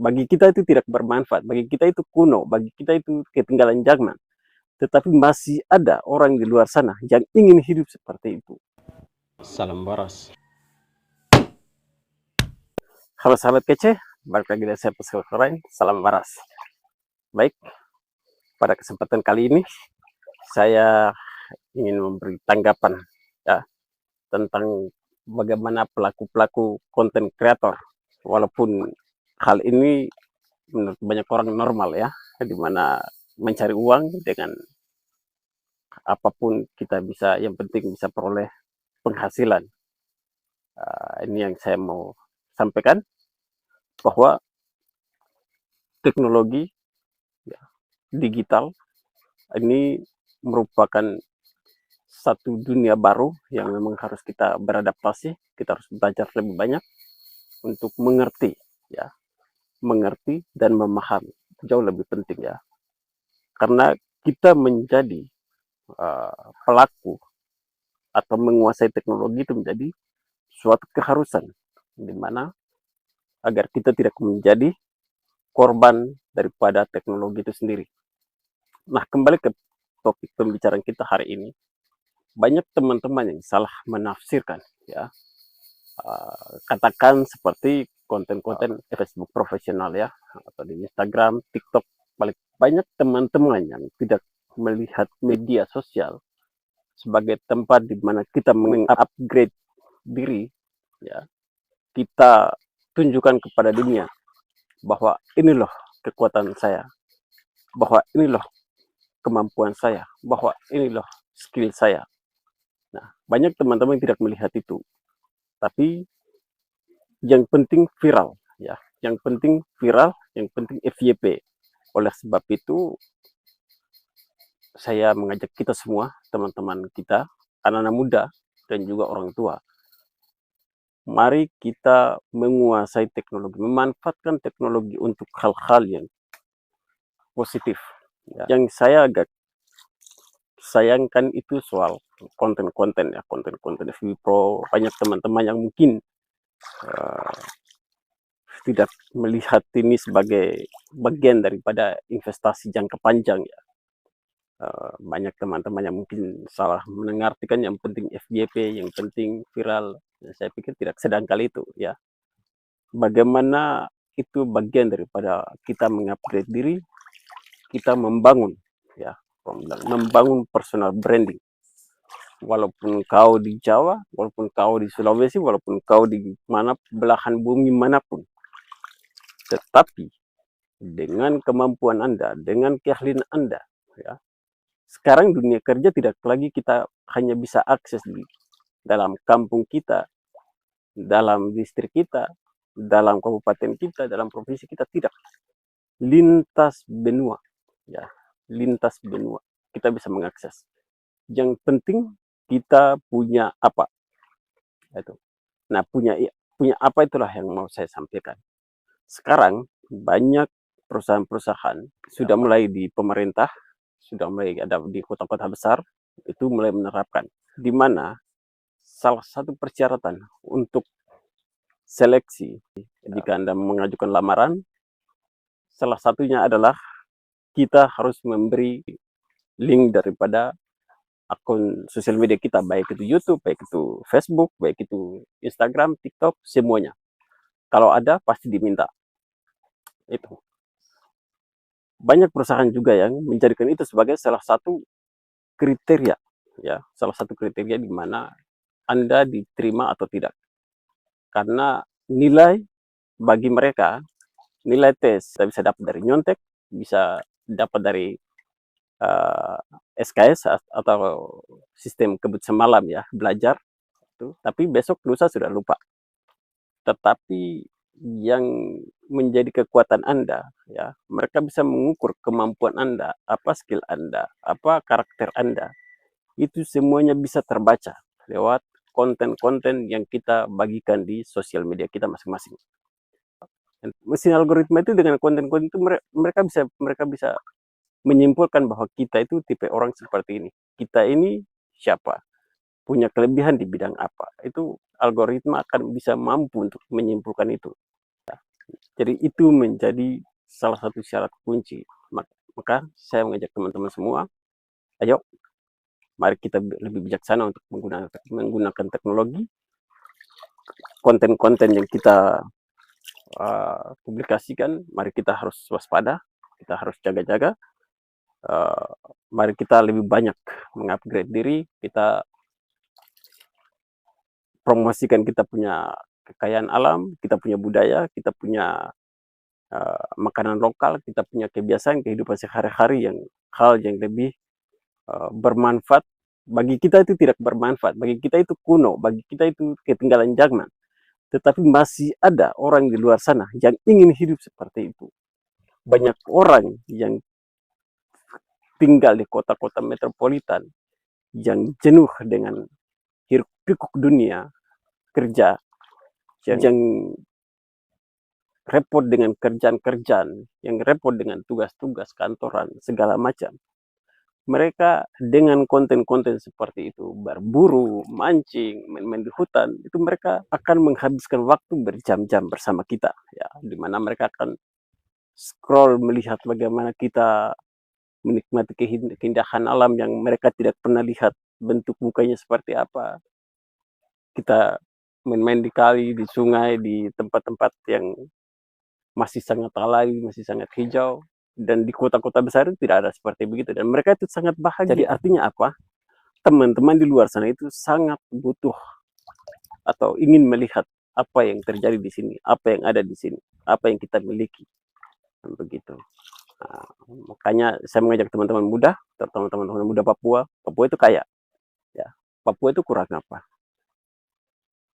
bagi kita itu tidak bermanfaat, bagi kita itu kuno, bagi kita itu ketinggalan zaman. Tetapi masih ada orang di luar sana yang ingin hidup seperti itu. Salam waras. Halo sahabat kece, balik lagi dari saya Pascal Korain, salam waras. Baik, pada kesempatan kali ini saya ingin memberi tanggapan ya tentang bagaimana pelaku-pelaku konten kreator. Walaupun hal ini menurut banyak orang normal ya, di mana mencari uang dengan apapun kita bisa, yang penting bisa peroleh penghasilan. Ini yang saya mau sampaikan, bahwa teknologi ya, digital ini merupakan satu dunia baru yang memang harus kita beradaptasi, kita harus belajar lebih banyak untuk mengerti ya, mengerti dan memahami, jauh lebih penting ya. Karena kita menjadi pelaku atau menguasai teknologi itu menjadi suatu keharusan, di mana agar kita tidak menjadi korban daripada teknologi itu sendiri. Nah, kembali ke topik pembicaraan kita hari ini, banyak teman-teman yang salah menafsirkan ya, katakan seperti konten-konten Facebook profesional ya, atau di Instagram, TikTok. Paling banyak teman-teman yang tidak melihat media sosial sebagai tempat di mana kita mengupgrade diri ya, kita tunjukkan kepada dunia bahwa ini loh kekuatan saya, bahwa ini loh kemampuan saya, bahwa ini loh skill saya. Nah, banyak teman-teman tidak melihat itu, tapi yang penting viral ya, yang penting viral, yang penting FYP. Oleh sebab itu saya mengajak kita semua, teman-teman kita, anak-anak muda dan juga orang tua, mari kita menguasai teknologi, memanfaatkan teknologi untuk hal-hal yang positif ya. Yang saya agak sayangkan itu soal konten-konten ya, konten-konten FB Pro. Banyak teman-teman yang mungkin tidak melihat ini sebagai bagian daripada investasi jangka panjang ya. Banyak teman-teman yang mungkin salah mengartikan yang penting FYP, yang penting viral. Saya pikir tidak sedangkal itu ya. Bagaimana itu bagian daripada kita mengupgrade diri, kita membangun ya, membangun personal branding. Walaupun kau di Jawa, walaupun kau di Sulawesi, walaupun kau di mana belahan bumi manapun, tetapi dengan kemampuan Anda, dengan keahlian Anda ya, sekarang dunia kerja tidak lagi kita hanya bisa akses di dalam kampung kita, dalam distrik kita, dalam kabupaten kita, dalam provinsi kita, tidak. Lintas benua ya, lintas benua kita bisa mengakses. Yang penting kita punya apa itu. Nah, punya apa itulah yang mau saya sampaikan. Sekarang banyak perusahaan-perusahaan sudah mulai di pemerintah, sudah mulai ada di kota-kota besar, itu mulai menerapkan, di mana salah satu persyaratan untuk seleksi jika Anda mengajukan lamaran, salah satunya adalah kita harus memberi link daripada akun sosial media kita, baik itu YouTube, baik itu Facebook, baik itu Instagram, TikTok, semuanya. Kalau ada pasti diminta. Itu. Banyak perusahaan juga yang menjadikan itu sebagai salah satu kriteria ya, salah satu kriteria di mana Anda diterima atau tidak. Karena nilai bagi mereka, nilai tes bisa dapat dari nyontek, bisa dapat dari SKS atau sistem kebut semalam ya, belajar itu, tapi besok lusa sudah lupa. Tetapi yang menjadi kekuatan Anda ya, mereka bisa mengukur kemampuan Anda, apa skill Anda, apa karakter Anda, itu semuanya bisa terbaca lewat konten-konten yang kita bagikan di sosial media kita masing-masing. Mesin algoritma itu dengan konten-konten itu mereka bisa menyimpulkan bahwa kita itu tipe orang seperti ini, kita ini siapa, punya kelebihan di bidang apa. Itu algoritma akan bisa mampu untuk menyimpulkan itu. Jadi itu menjadi salah satu syarat kunci. Maka saya mengajak teman-teman semua, ayo mari kita lebih bijaksana untuk menggunakan teknologi. Konten-konten yang kita publikasikan, mari kita harus waspada, kita harus jaga-jaga. Mari kita lebih banyak mengupgrade diri, kita promosikan kita punya kekayaan alam, kita punya budaya, kita punya makanan lokal, kita punya kebiasaan kehidupan sehari-hari yang hal yang lebih bermanfaat. Bagi kita itu tidak bermanfaat, bagi kita itu kuno, bagi kita itu ketinggalan zaman. Tetapi masih ada orang di luar sana yang ingin hidup seperti itu. Banyak orang yang tinggal di kota-kota metropolitan yang jenuh dengan hiruk pikuk dunia kerja, yang repot dengan kerjaan-kerjaan, yang repot dengan tugas-tugas kantoran, segala macam. Mereka dengan konten-konten seperti itu, berburu, mancing, main-main di hutan, itu mereka akan menghabiskan waktu berjam-jam bersama kita, ya, di mana mereka akan scroll melihat bagaimana kita menikmati keindahan alam yang mereka tidak pernah lihat bentuk mukanya seperti apa. Kita main-main di kali, di sungai, di tempat-tempat yang masih sangat alami, masih sangat hijau. Dan di kota-kota besar itu tidak ada seperti begitu. Dan mereka itu sangat bahagia. Jadi artinya apa? Teman-teman di luar sana itu sangat butuh atau ingin melihat apa yang terjadi di sini, apa yang ada di sini, apa yang kita miliki. Dan begitu. Nah, makanya saya mengajak teman-teman muda, terutama teman-teman muda Papua. Papua itu kaya. Ya. Papua itu kurang apa?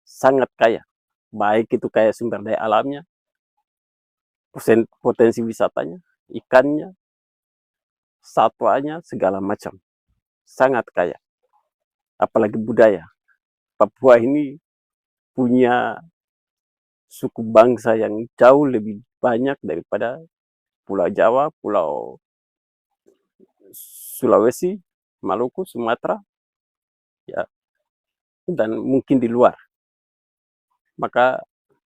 Sangat kaya. Baik itu kaya sumber daya alamnya, potensi wisatanya, ikannya, satwanya, segala macam. Sangat kaya. Apalagi budaya. Papua ini punya suku bangsa yang jauh lebih banyak daripada Pulau Jawa, Pulau Sulawesi, Maluku, Sumatera, ya, dan mungkin di luar. Maka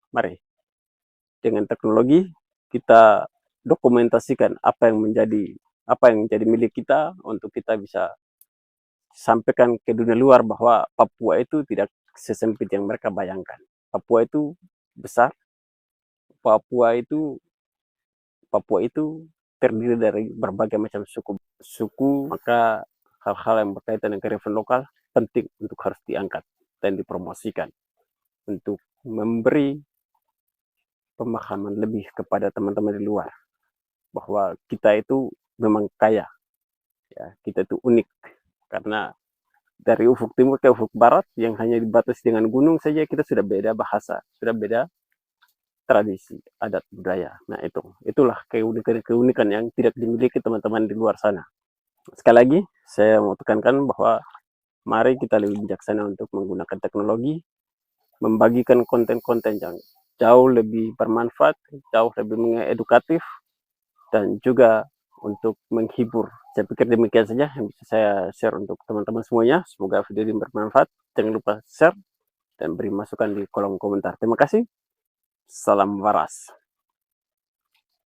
mari dengan teknologi kita dokumentasikan apa yang menjadi milik kita untuk kita bisa sampaikan ke dunia luar bahwa Papua itu tidak sesempit yang mereka bayangkan. Papua itu besar. Papua itu terdiri dari berbagai macam suku. Maka hal-hal yang berkaitan dengan kearifan lokal penting untuk harus diangkat dan dipromosikan untuk memberi pemahaman lebih kepada teman-teman di luar bahwa kita itu memang kaya, ya, kita itu unik karena dari ufuk timur ke ufuk barat yang hanya dibatasi dengan gunung saja kita sudah beda bahasa, sudah beda tradisi, adat, budaya. Nah itulah keunikan yang tidak dimiliki teman-teman di luar sana. Sekali lagi saya mau tekankan bahwa mari kita lebih bijaksana untuk menggunakan teknologi, membagikan konten-konten yang jauh lebih bermanfaat, jauh lebih mengedukatif, dan juga untuk menghibur. Saya pikir demikian saja yang bisa saya share untuk teman-teman semuanya. Semoga video ini bermanfaat. Jangan lupa share dan beri masukan di kolom komentar. Terima kasih. Salam waras.